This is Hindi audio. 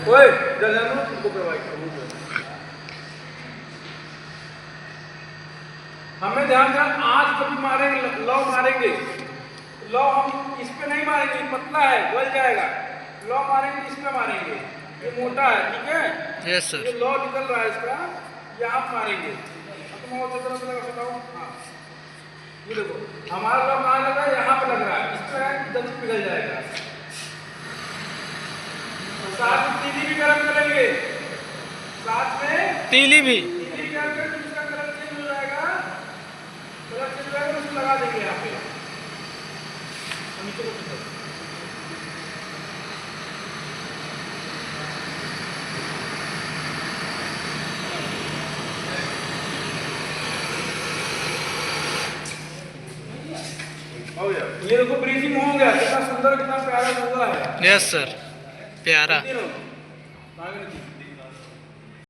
ओए जल्दी तुमको प्रोवाइड करूंगा। हमें ध्यान देना, आज जब मारेंगे लौ मारेंगे, लौ हम इस पे नहीं मारेंगे, पतला है गल जाएगा। लौ मारेंगे इस पे मारेंगे, ये मोटा है, ठीक है। Yes sir. ये लौ निकल रहा है इसका, यहाँ मारेंगे। तुम और तरह से लगा बताओ। हाँ ये देखो हमारा लौ कहाँ लगा है, यहाँ पे लग रहा है, इस पे जल्दी पिघल जाएगा। साथ में तीली भी गर्म करेंगे, साथ में तीली भी गर्म करके इसका कलर चेंज हो जाएगा। कलर चेंज हो जाएगा, उसको लगा देंगे यहाँ पे। नीचे को ये देखो ब्रीजिंग हो गया, कितना सुंदर कितना प्यारा हुआ है। यस सर, प्यारा।